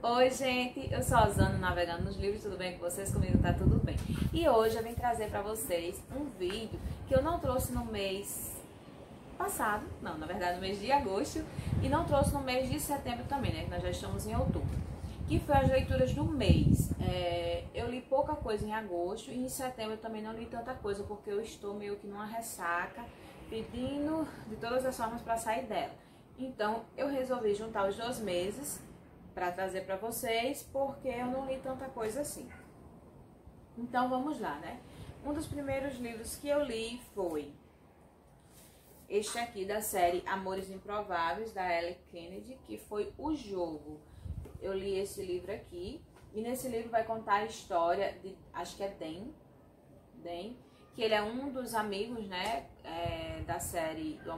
Oi gente, eu sou a Osana, navegando nos livros, tudo bem com vocês? Comigo tá tudo bem. E hoje eu vim trazer pra vocês um vídeo que eu não trouxe no mês passado, não, na verdade no mês de agosto, e não trouxe no mês de setembro também, né, que nós já estamos em outubro, que foi as leituras do mês. Eu li pouca coisa em agosto e em setembro eu também não li tanta coisa, porque eu estou meio que numa ressaca, pedindo de todas as formas para sair dela. Então eu resolvi juntar os 2 meses para trazer para vocês, porque eu não li tanta coisa assim. Então vamos lá, né? Um dos primeiros livros que eu li foi este aqui da série Amores Improváveis, da Ellen Kennedy, que foi O Jogo. Eu li esse livro aqui, e nesse livro vai contar a história de, acho que é Dan, que ele é um dos amigos, né, da série de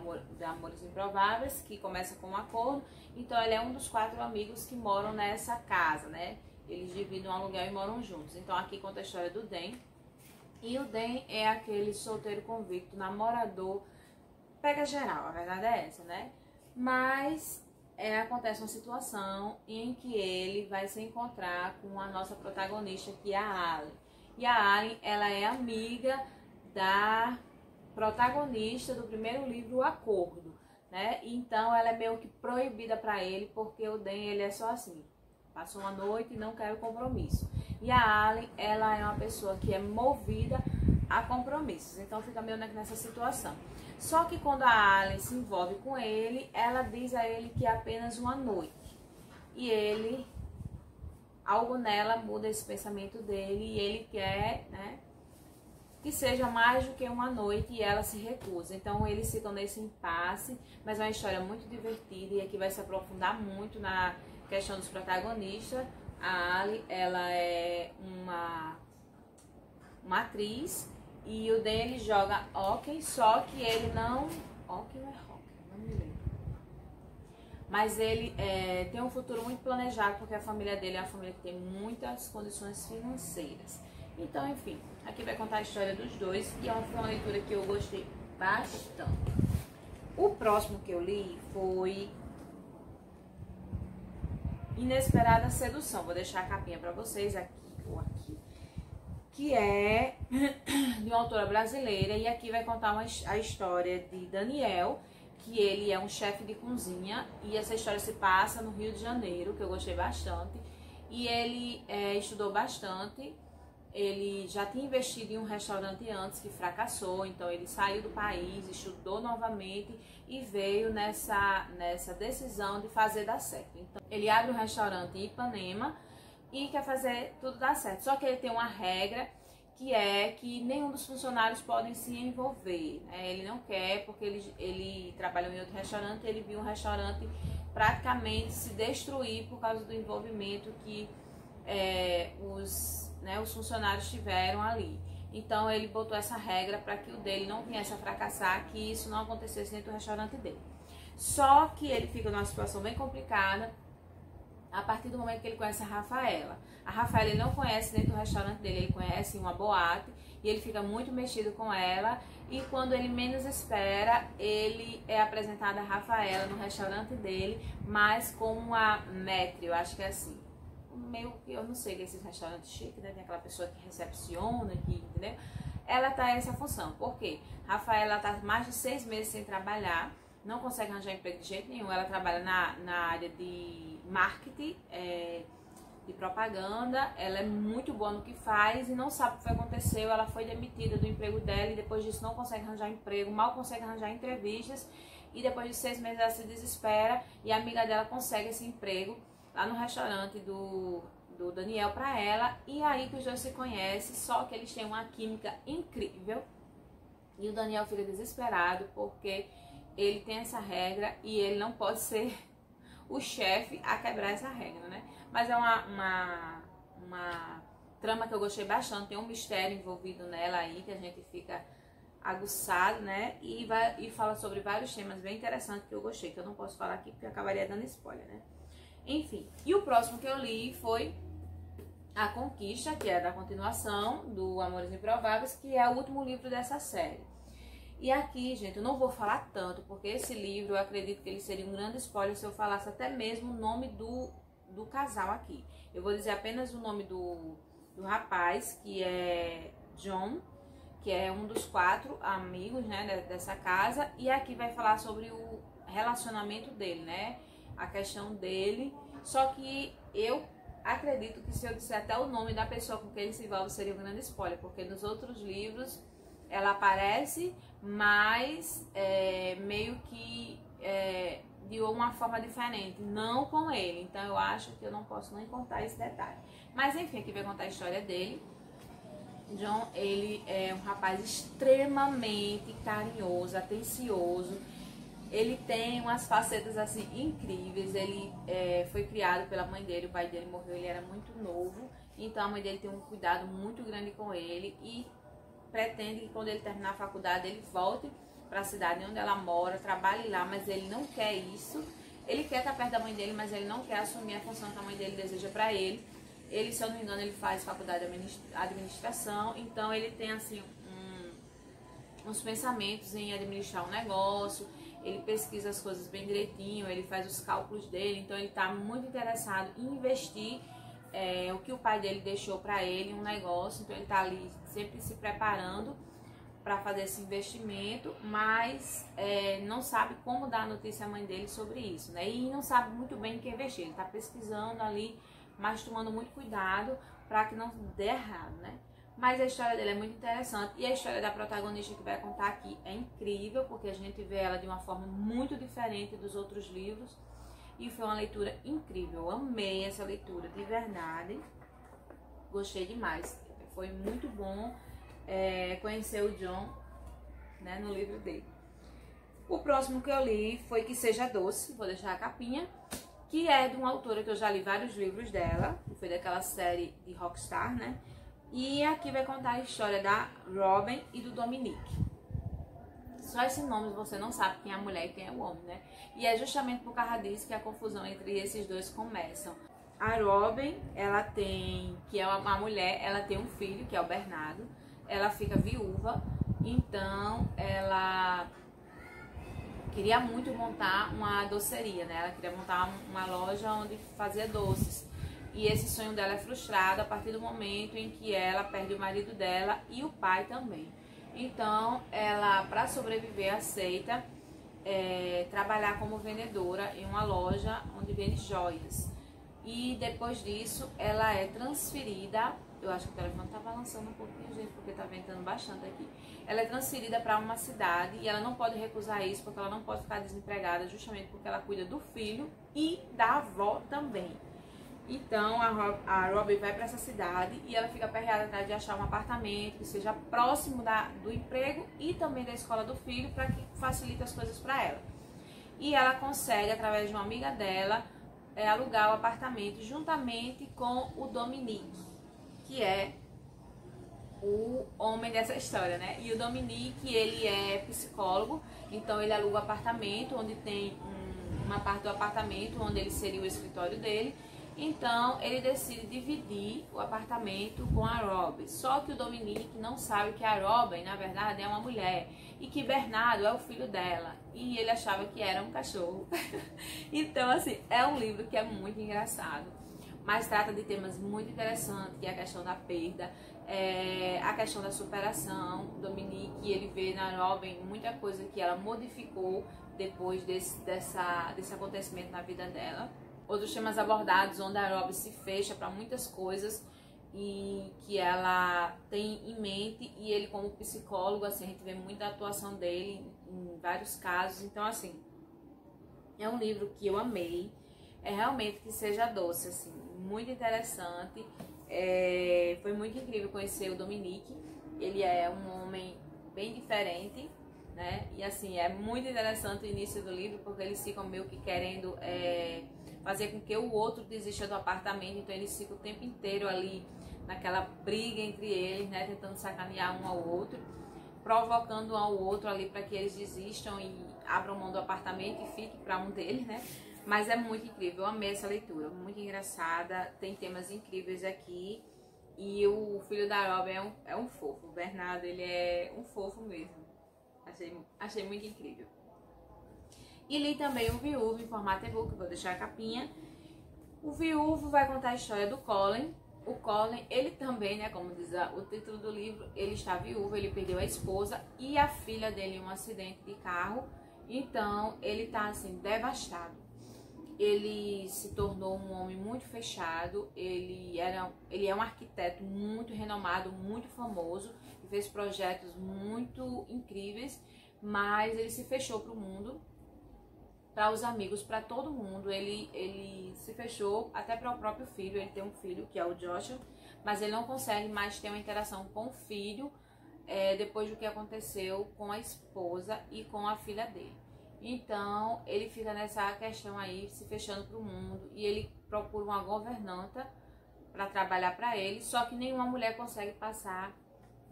Amores Improváveis, que começa com um acordo. Então ele é um dos 4 amigos que moram nessa casa, né? Eles dividem um aluguel e moram juntos. Então aqui conta a história do Dan. E o Dan é aquele solteiro convicto, namorador, pega geral, a verdade é essa, né? Mas acontece uma situação em que ele vai se encontrar com a nossa protagonista, que é a Ali. E a Ali, ela é amiga da protagonista do primeiro livro, O Acordo, né? Então ela é meio que proibida para ele, porque o Dan, ele é só assim, passou uma noite e não quer o compromisso. E a Ali, ela é uma pessoa que é movida a compromissos, então fica meio nessa situação. Só que quando a Ali se envolve com ele, ela diz a ele que é apenas uma noite. E ele, algo nela muda esse pensamento dele e ele quer, né, que seja mais do que uma noite, e ela se recusa. Então eles ficam nesse impasse, mas é uma história muito divertida e aqui vai se aprofundar muito na questão dos protagonistas. A Ali, ela é uma atriz, e o Dan, ele joga hóquei, só que ele não... hóquei ou é hóquei? Não me lembro. Mas ele tem um futuro muito planejado, porque a família dele é uma família que tem muitas condições financeiras. Então, enfim, aqui vai contar a história dos dois, e foi uma leitura que eu gostei bastante. O próximo que eu li foi Inesperada Sedução. Vou deixar a capinha pra vocês aqui ou aqui. Que é de uma autora brasileira, e aqui vai contar a história de Daniel, que ele é um chefe de cozinha, e essa história se passa no Rio de Janeiro, que eu gostei bastante. E ele estudou bastante, ele já tinha investido em um restaurante antes que fracassou, então ele saiu do país, estudou novamente e veio nessa decisão de fazer dar certo. Então ele abre um restaurante em Ipanema e quer fazer tudo dar certo. Só que ele tem uma regra, que é que nenhum dos funcionários podem se envolver, né? Ele não quer, porque ele trabalhou em outro restaurante, ele viu um restaurante praticamente se destruir por causa do envolvimento que os funcionários tiveram ali. Então ele botou essa regra para que o dele não viesse a fracassar, que isso não acontecesse dentro do restaurante dele. Só que ele fica numa situação bem complicada a partir do momento que ele conhece a Rafaela. A Rafaela ele não conhece dentro do restaurante dele, ele conhece em uma boate, e ele fica muito mexido com ela, e quando ele menos espera, ele é apresentado a Rafaela no restaurante dele, mas com uma maître, eu acho que é assim, meio que, eu não sei, desses restaurantes chiques, né, tem aquela pessoa que recepciona, que, entendeu? Ela tá essa função, por quê? Rafaela tá mais de 6 meses sem trabalhar, não consegue arranjar emprego de jeito nenhum. Ela trabalha na área de marketing, de propaganda. Ela é muito boa no que faz e não sabe o que aconteceu. Ela foi demitida do emprego dela e depois disso não consegue arranjar emprego, mal consegue arranjar entrevistas. E depois de 6 meses ela se desespera e a amiga dela consegue esse emprego lá no restaurante do Daniel para ela. E aí que os dois se conhecem, só que eles têm uma química incrível. E o Daniel fica desesperado porque ele tem essa regra e ele não pode ser o chefe a quebrar essa regra, né? Mas é uma trama que eu gostei bastante, tem um mistério envolvido nela aí, que a gente fica aguçado, né? E fala sobre vários temas bem interessantes que eu gostei, que eu não posso falar aqui porque eu acabaria dando spoiler, né? Enfim, e o próximo que eu li foi A Conquista, que é da continuação do Amores Improváveis, que é o último livro dessa série. E aqui, gente, eu não vou falar tanto, porque esse livro, eu acredito que ele seria um grande spoiler se eu falasse até mesmo o nome do casal aqui. Eu vou dizer apenas o nome do rapaz, que é John, que é um dos 4 amigos, né, dessa casa. E aqui vai falar sobre o relacionamento dele, né, a questão dele. Só que eu acredito que se eu disser até o nome da pessoa com quem ele se envolve seria um grande spoiler, porque nos outros livros ela aparece, mas meio que de uma forma diferente, não com ele. Então eu acho que eu não posso nem contar esse detalhe. Mas enfim, aqui vai contar a história dele. John, ele é um rapaz extremamente carinhoso, atencioso. Ele tem umas facetas assim incríveis. Ele foi criado pela mãe dele, o pai dele morreu, ele era muito novo. Então a mãe dele tem um cuidado muito grande com ele e pretende que quando ele terminar a faculdade ele volte para a cidade onde ela mora, trabalhe lá, mas ele não quer isso. Ele quer estar perto da mãe dele, mas ele não quer assumir a função que a mãe dele deseja para ele. Ele, se eu não me engano, ele faz faculdade de administração, então ele tem assim uns pensamentos em administrar um negócio. Ele pesquisa as coisas bem direitinho, ele faz os cálculos dele, então ele está muito interessado em investir o que o pai dele deixou para ele em um negócio. Então ele está ali sempre se preparando para fazer esse investimento, mas não sabe como dar a notícia à mãe dele sobre isso, né? E não sabe muito bem em que investir. Ele está pesquisando ali, mas tomando muito cuidado para que não dê errado, né? Mas a história dele é muito interessante e a história da protagonista que vai contar aqui é incrível, porque a gente vê ela de uma forma muito diferente dos outros livros e foi uma leitura incrível. Eu amei essa leitura, de verdade, gostei demais, foi muito bom conhecer o John, né, no livro dele. O próximo que eu li foi Que Seja Doce, vou deixar a capinha, que é de uma autora que eu já li vários livros dela, que foi daquela série de Rockstar, né? E aqui vai contar a história da Robin e do Dominique. Só esse nome você não sabe quem é a mulher e quem é o homem, né? E é justamente por causa disso que a confusão entre esses dois começa. A Robin, ela tem, que é uma mulher, ela tem um filho, que é o Bernardo. Ela fica viúva, então ela queria muito montar uma doceria, né? Ela queria montar uma loja onde fazia doces. E esse sonho dela é frustrado a partir do momento em que ela perde o marido dela e o pai também. Então, ela, para sobreviver, aceita trabalhar como vendedora em uma loja onde vende joias. E depois disso, ela é transferida. Eu acho que o telefone tá balançando um pouquinho, gente, porque tá ventando bastante aqui. Ela é transferida para uma cidade e ela não pode recusar isso, porque ela não pode ficar desempregada, justamente porque ela cuida do filho e da avó também. Então a Robin vai para essa cidade e ela fica aperreada atrás de achar um apartamento que seja próximo do emprego e também da escola do filho, para que facilite as coisas para ela. E ela consegue, através de uma amiga dela, alugar o apartamento juntamente com o Dominique, que é o homem dessa história, né? E o Dominique, ele é psicólogo, então ele aluga o apartamento, onde tem uma parte do apartamento onde ele seria o escritório dele. Então ele decide dividir o apartamento com a Robin. Só que o Dominique não sabe que a Robin, na verdade, é uma mulher e que Bernardo é o filho dela. E ele achava que era um cachorro. Então, assim, é um livro que é muito engraçado, mas trata de temas muito interessantes, que é a questão da perda, a questão da superação. O Dominique, ele vê na Robin muita coisa que ela modificou depois desse acontecimento na vida dela. Outros temas abordados, onde a Robin se fecha para muitas coisas e que ela tem em mente, e ele como psicólogo, assim, a gente vê muita atuação dele em vários casos. Então, assim, é um livro que eu amei, realmente Que Seja Doce, assim, muito interessante. Foi muito incrível conhecer o Dominique, ele é um homem bem diferente, né? E assim, é muito interessante o início do livro, porque eles ficam meio que querendo fazer com que o outro desista do apartamento. Então eles ficam o tempo inteiro ali naquela briga entre eles, né? Tentando sacanear um ao outro, provocando um ao outro ali para que eles desistam e abram mão do apartamento e fiquem para um deles, né? Mas é muito incrível, eu amei essa leitura, muito engraçada, tem temas incríveis aqui. E o filho da Robin é um fofo, o Bernardo, ele é um fofo mesmo. Achei muito incrível. E li também o Viúva em formato e-book, vou deixar a capinha. O Viúvo vai contar a história do Colin. O Colin, ele também, né, como diz o título do livro, ele está viúvo, ele perdeu a esposa e a filha dele em um acidente de carro. Então, ele tá assim, devastado. Ele se tornou um homem muito fechado, ele é um arquiteto muito renomado, muito famoso, fez projetos muito incríveis, mas ele se fechou para o mundo, para os amigos, para todo mundo. Ele se fechou até para o próprio filho. Ele tem um filho que é o Joshua, mas ele não consegue mais ter uma interação com o filho depois do que aconteceu com a esposa e com a filha dele. Então ele fica nessa questão aí, se fechando para o mundo, e ele procura uma governanta para trabalhar para ele, só que nenhuma mulher consegue passar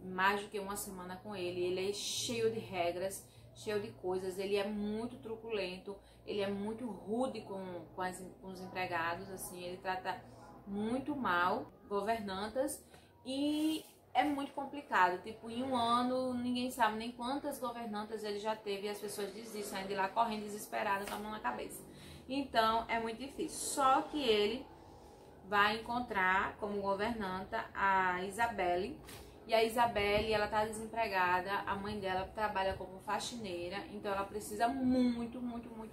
mais do que uma semana com ele. Ele é cheio de regras, cheio de coisas, ele é muito truculento, ele é muito rude com os empregados, assim, ele trata muito mal governantas e é muito complicado. Tipo, em um ano ninguém sabe nem quantas governantas ele já teve e as pessoas desistem, saem de lá correndo desesperadas com a mão na cabeça. Então é muito difícil. Só que ele vai encontrar como governanta a Isabelle. E a Isabelle, ela tá desempregada, a mãe dela trabalha como faxineira, então ela precisa muito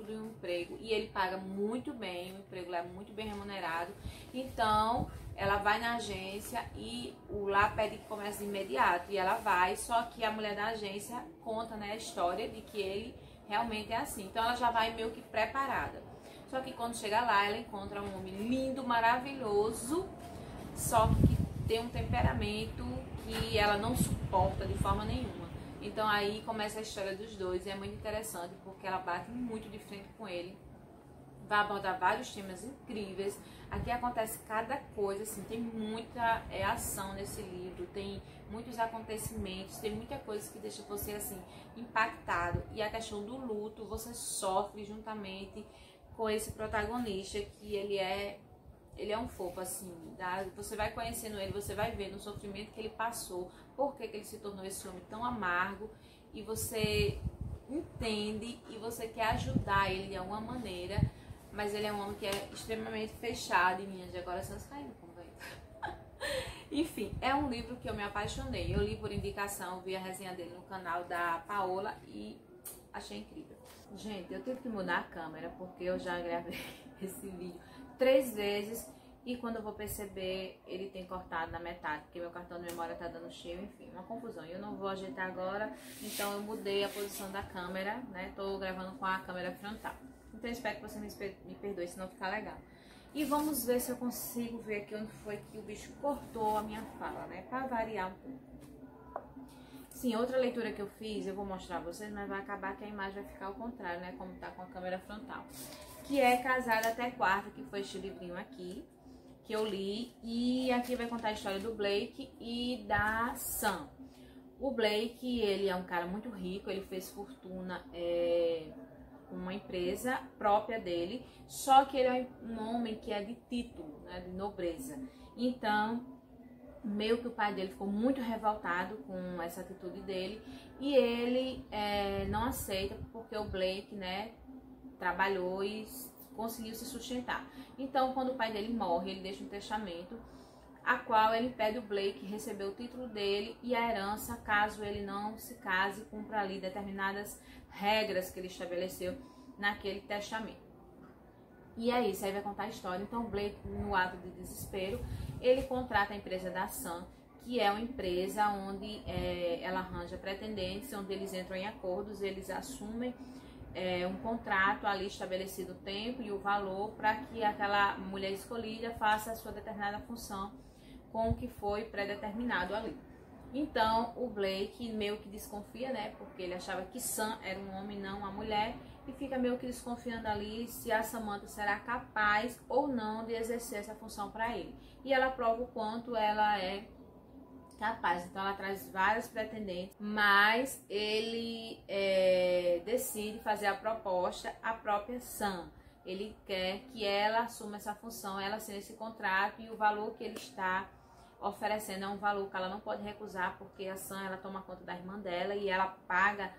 de um emprego. E ele paga muito bem, o emprego lá é muito bem remunerado. Então, ela vai na agência e o lá pede que comece de imediato. E ela vai, só que a mulher da agência conta, né, a história de que ele realmente é assim. Então, ela já vai meio que preparada. Só que quando chega lá, ela encontra um homem lindo, maravilhoso, só que tem um temperamento que ela não suporta de forma nenhuma. Então aí começa a história dos dois e é muito interessante porque ela bate muito de frente com ele. Vai abordar vários temas incríveis. Aqui acontece cada coisa, assim, tem muita ação nesse livro, tem muitos acontecimentos, tem muita coisa que deixa você assim impactado. E a questão do luto, você sofre juntamente com esse protagonista, que ele é um fofo, assim, você vai conhecendo ele, você vai vendo o sofrimento que ele passou, por que ele se tornou esse homem tão amargo, e você entende e você quer ajudar ele de alguma maneira, mas ele é um homem que é extremamente fechado, e minhas decorações caindo com vento. Enfim, é um livro que eu me apaixonei, eu li por indicação, vi a resenha dele no canal da Paola e achei incrível. Gente, eu tive que mudar a câmera porque eu já gravei esse vídeo 3 vezes e quando eu vou perceber ele tem cortado na metade, porque meu cartão de memória tá dando cheio, enfim, uma confusão. Eu não vou ajeitar agora, então eu mudei a posição da câmera, né? Tô gravando com a câmera frontal. Então eu espero que você me perdoe se não ficar legal. E vamos ver se eu consigo ver aqui onde foi que o bicho cortou a minha fala, né? Pra variar um pouco. Sim, outra leitura que eu fiz, eu vou mostrar a vocês, mas vai acabar que a imagem vai ficar ao contrário, né? Como tá com a câmera frontal. Que é Casada Até Quarta, que foi este livrinho aqui, que eu li. E aqui vai contar a história do Blake e da Sam. O Blake, ele é um cara muito rico, ele fez fortuna com uma empresa própria dele, só que ele é um homem que é de título, né, de nobreza. Então, meio que o pai dele ficou muito revoltado com essa atitude dele e ele não aceita porque o Blake, né, trabalhou e conseguiu se sustentar. Então, quando o pai dele morre, ele deixa um testamento a qual ele pede o Blake receber o título dele e a herança, caso ele não se case, cumpra ali determinadas regras que ele estabeleceu naquele testamento. E é isso, aí vai contar a história. Então, o Blake, no ato de desespero, ele contrata a empresa da Sam, que é uma empresa onde ela arranja pretendentes, onde eles entram em acordos, eles assumem um contrato ali estabelecido o tempo e o valor para que aquela mulher escolhida faça a sua determinada função com o que foi pré-determinado ali. Então o Blake meio que desconfia, né, porque ele achava que Sam era um homem, não uma mulher, e fica meio que desconfiando ali se a Samantha será capaz ou não de exercer essa função para ele. E ela prova o quanto ela é capaz. Então ela traz várias pretendentes, mas ele decide fazer a proposta à própria Sam. Ele quer que ela assuma essa função, ela assine esse contrato, e o valor que ele está oferecendo é um valor que ela não pode recusar, porque a Sam, ela toma conta da irmã dela e ela paga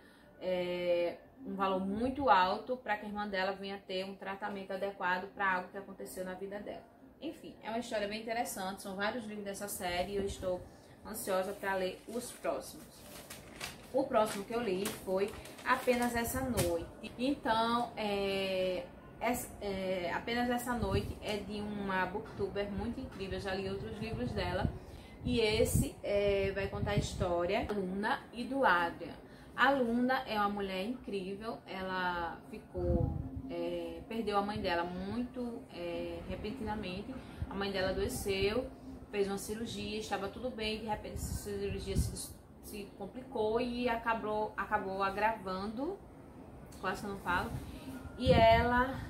um valor muito alto para que a irmã dela venha ter um tratamento adequado para algo que aconteceu na vida dela. Enfim, é uma história bem interessante, são vários livros dessa série e eu estou ansiosa para ler os próximos. O próximo que eu li foi Apenas Essa Noite. Então, Apenas Essa Noite é de uma booktuber muito incrível, eu já li outros livros dela. E esse vai contar a história da Luna e do Adrian. A Luna é uma mulher incrível, ela perdeu a mãe dela muito repentinamente. A mãe dela adoeceu, fez uma cirurgia, estava tudo bem, de repente essa cirurgia se complicou e acabou agravando, quase que eu não falo, e ela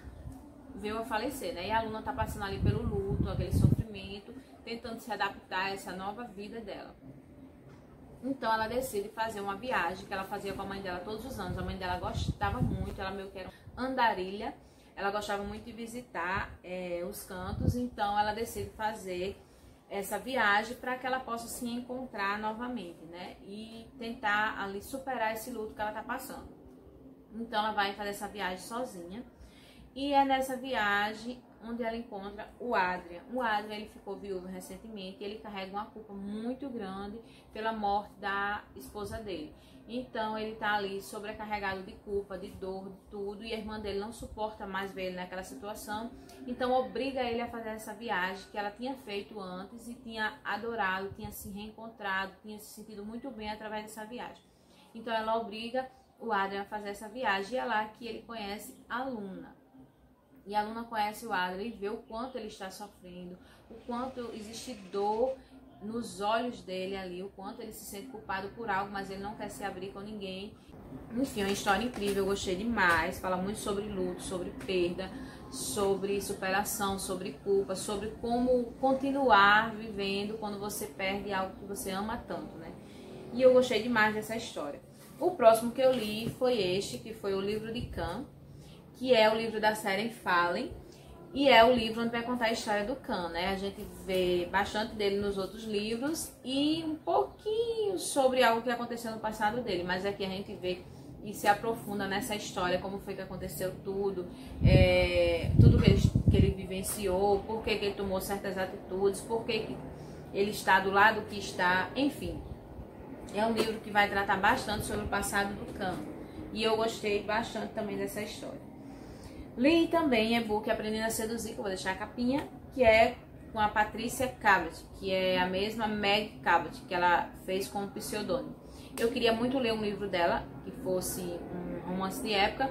veio a falecer, né? E a Luna tá passando ali pelo luto, aquele sofrimento, tentando se adaptar a essa nova vida dela. Então ela decide fazer uma viagem que ela fazia com a mãe dela todos os anos. A mãe dela gostava muito, ela meio que era andarilha, ela gostava muito de visitar os cantos, então ela decide fazer essa viagem para que ela possa se encontrar novamente, né? E tentar ali superar esse luto que ela tá passando. Então ela vai fazer essa viagem sozinha. E é nessa viagem onde ela encontra o Adrian. O Adrian, ele ficou viúvo recentemente e ele carrega uma culpa muito grande pela morte da esposa dele. Então ele tá ali sobrecarregado de culpa, de dor, de tudo, e a irmã dele não suporta mais ver ele naquela situação, então obriga ele a fazer essa viagem que ela tinha feito antes e tinha adorado, tinha se reencontrado, tinha se sentido muito bem através dessa viagem. Então ela obriga o Adrian a fazer essa viagem e é lá que ele conhece a Luna. E a Luna conhece o Adrian e vê o quanto ele está sofrendo, o quanto existe dor nos olhos dele ali, o quanto ele se sente culpado por algo, mas ele não quer se abrir com ninguém. Enfim, é uma história incrível, eu gostei demais. Fala muito sobre luto, sobre perda, sobre superação, sobre culpa, sobre como continuar vivendo quando você perde algo que você ama tanto, né? E eu gostei demais dessa história. O próximo que eu li foi este, que foi o livro de Khan, que é o livro da série Fallen. E é o livro onde vai contar a história do Khan, né? A gente vê bastante dele nos outros livros e um pouquinho sobre algo que aconteceu no passado dele. Mas aqui a gente vê e se aprofunda nessa história, como foi que aconteceu tudo, tudo que ele vivenciou, por que ele tomou certas atitudes, por que ele está do lado que está, enfim. É um livro que vai tratar bastante sobre o passado do Khan. E eu gostei bastante também dessa história. Li também e-book Aprendendo a Seduzir, que eu vou deixar a capinha, que é com a Patricia Cabot, que é a mesma Meg Cabot, que ela fez com o pseudônimo. Eu queria muito ler um livro dela, que fosse um romance de época,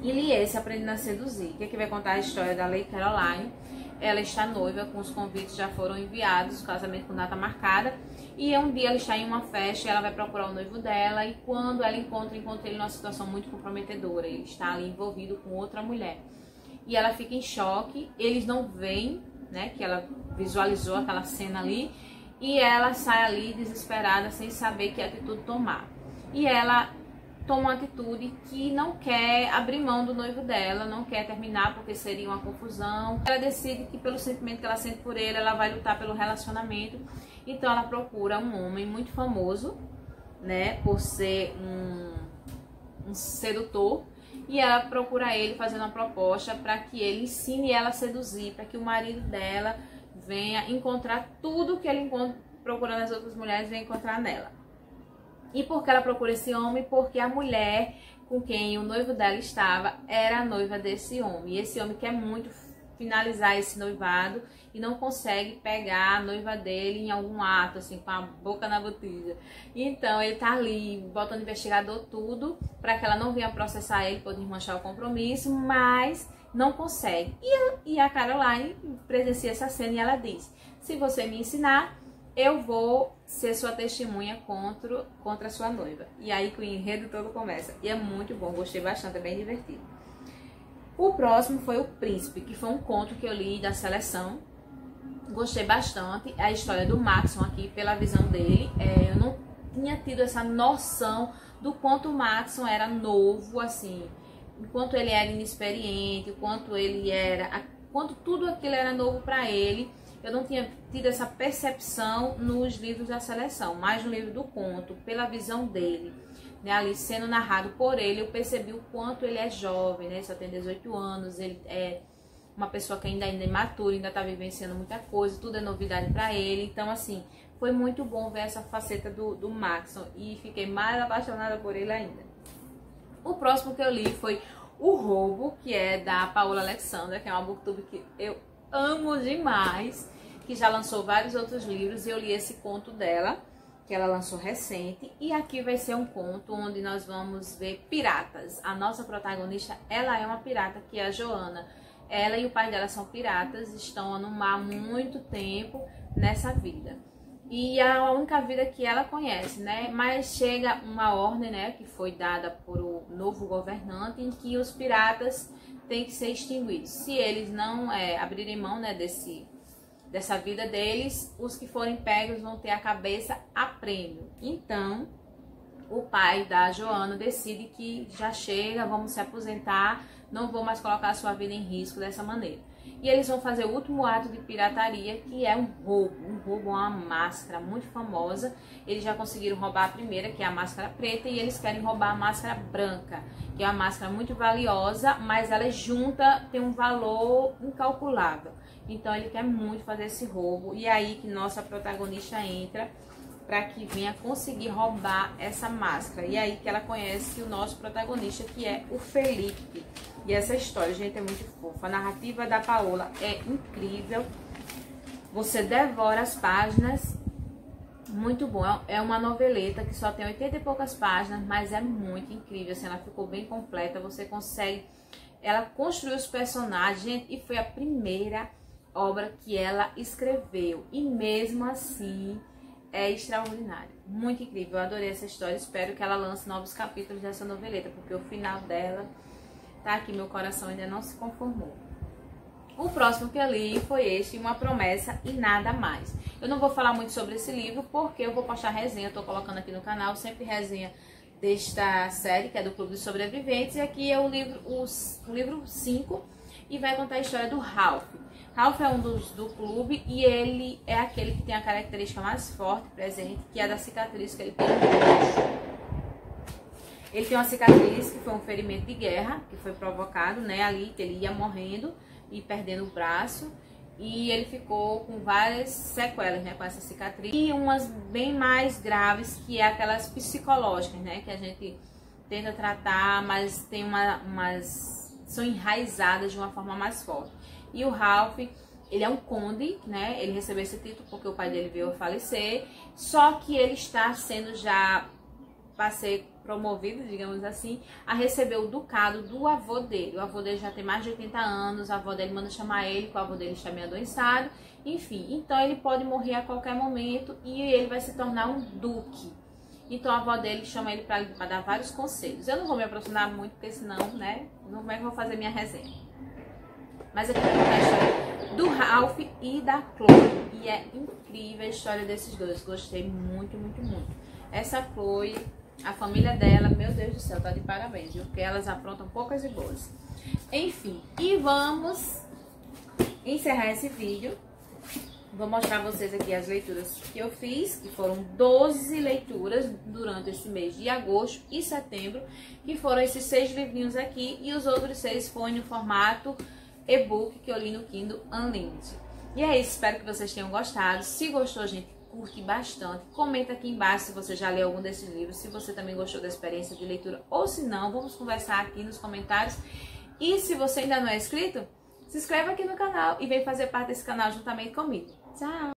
e li esse, Aprendendo a Seduzir, que vai contar a história da Lei Caroline. Ela está noiva, com os convites já foram enviados, o casamento com data marcada, e um dia ela está em uma festa e ela vai procurar o noivo dela, e quando ela encontra ele numa situação muito comprometedora, ele está ali envolvido com outra mulher. E ela fica em choque, eles não veem, né, que ela visualizou aquela cena ali, e ela sai ali desesperada, sem saber que atitude tomar. E ela toma uma atitude que não quer abrir mão do noivo dela, não quer terminar porque seria uma confusão. Ela decide que pelo sentimento que ela sente por ele, ela vai lutar pelo relacionamento. Então ela procura um homem muito famoso, né, por ser um sedutor, e ela procura ele fazendo uma proposta para que ele ensine ela a seduzir, para que o marido dela venha encontrar tudo que ele procura nas outras mulheres, venha encontrar nela. E por que ela procura esse homem? Porque a mulher com quem o noivo dela estava era a noiva desse homem. E esse homem quer muito finalizar esse noivado e não consegue pegar a noiva dele em algum ato, assim, com a boca na botija. Então ele tá ali, botando o investigador tudo, para que ela não venha processar ele por desmanchar o compromisso, mas não consegue. E a Caroline presencia essa cena e ela diz: se você me ensinar, eu vou ser sua testemunha contra a sua noiva. E aí que o enredo todo começa. E é muito bom, gostei bastante, é bem divertido. O próximo foi O Príncipe, que foi um conto que eu li da seleção. Gostei bastante. A história do Maxon aqui, pela visão dele. Eu não tinha tido essa noção do quanto o Maxon era novo, assim. O quanto ele era inexperiente, o quanto ele era... quanto tudo aquilo era novo para ele. Eu não tinha tido essa percepção nos livros da seleção, mas no livro do conto, pela visão dele, né, ali sendo narrado por ele, eu percebi o quanto ele é jovem, né, só tem 18 anos, ele é uma pessoa que ainda é imatura, ainda tá vivenciando muita coisa, tudo é novidade para ele. Então, assim, foi muito bom ver essa faceta do Maxon e fiquei mais apaixonada por ele ainda. O próximo que eu li foi O Roubo, que é da Paola Alexandra, que é uma booktube que eu amo demais, que já lançou vários outros livros, e eu li esse conto dela, que ela lançou recente, e aqui vai ser um conto onde nós vamos ver piratas. A nossa protagonista, ela é uma pirata, que é a Joana. Ela e o pai dela são piratas, estão no mar há muito tempo nessa vida. E é a única vida que ela conhece, né? Mas chega uma ordem, né, que foi dada por o novo governante, em que os piratas têm que ser extinguidos. Se eles não abrirem mão, né, dessa vida deles, os que forem pegos vão ter a cabeça a prêmio. Então, o pai da Joana decide que já chega, vamos se aposentar, não vou mais colocar a sua vida em risco dessa maneira. E eles vão fazer o último ato de pirataria, que é um roubo, uma máscara muito famosa. Eles já conseguiram roubar a primeira, que é a máscara preta, e eles querem roubar a máscara branca, que é uma máscara muito valiosa, mas ela junta, tem um valor incalculável. Então ele quer muito fazer esse roubo, e é aí que nossa protagonista entra para que venha conseguir roubar essa máscara. E é aí que ela conhece o nosso protagonista, que é o Felipe. E essa história, gente, é muito fofa. A narrativa da Paola é incrível. Você devora as páginas. Muito bom. É uma noveleta que só tem 80 e poucas páginas, mas é muito incrível. Assim, ela ficou bem completa. Você consegue... Ela construiu os personagens, gente, e foi a primeira obra que ela escreveu. E mesmo assim... é extraordinário, muito incrível, eu adorei essa história, espero que ela lance novos capítulos dessa noveleta, porque o final dela tá aqui, meu coração ainda não se conformou. O próximo que eu li foi este, Uma Promessa e Nada Mais. Eu não vou falar muito sobre esse livro, porque eu vou postar resenha, eu tô colocando aqui no canal, sempre resenha desta série, que é do Clube dos Sobreviventes, e aqui é o livro 5, e vai contar a história do Ralph. Ralph é um do clube e ele é aquele que tem a característica mais forte presente, que é a da cicatriz que ele tem no rosto. Ele tem uma cicatriz que foi um ferimento de guerra, que foi provocado, né, ali, que ele ia morrendo e perdendo o braço. E ele ficou com várias sequelas, né, com essa cicatriz. E umas bem mais graves, que é aquelas psicológicas, né, que a gente tenta tratar, mas tem são enraizadas de uma forma mais forte. E o Ralph, ele é um conde, né? Ele recebeu esse título porque o pai dele veio a falecer. Só que ele está sendo já, para ser promovido, digamos assim, a receber o ducado do avô dele. O avô dele já tem mais de 80 anos, a avó dele manda chamar ele, que o avô dele está meio adoentado. Enfim, então ele pode morrer a qualquer momento e ele vai se tornar um duque. Então a avó dele chama ele para dar vários conselhos. Eu não vou me aprofundar muito, porque senão, né, como é que eu vou fazer minha resenha? Mas aqui vai contar a história do Ralph e da Chloe. E é incrível a história desses dois. Gostei muito, muito, muito. Essa Chloe, a família dela, meu Deus do céu, tá de parabéns, viu? Porque elas aprontam poucas e boas. Enfim, e vamos encerrar esse vídeo. Vou mostrar a vocês aqui as leituras que eu fiz, que foram 12 leituras durante esse mês de agosto e setembro, que foram esses 6 livrinhos aqui, e os outros 6 foram no formato e-book que eu li no Kindle Unlimited. E é isso, espero que vocês tenham gostado. Se gostou, gente, curte bastante. Comenta aqui embaixo se você já leu algum desses livros, se você também gostou da experiência de leitura, ou se não, vamos conversar aqui nos comentários. E se você ainda não é inscrito, se inscreva aqui no canal e vem fazer parte desse canal juntamente comigo. Tchau!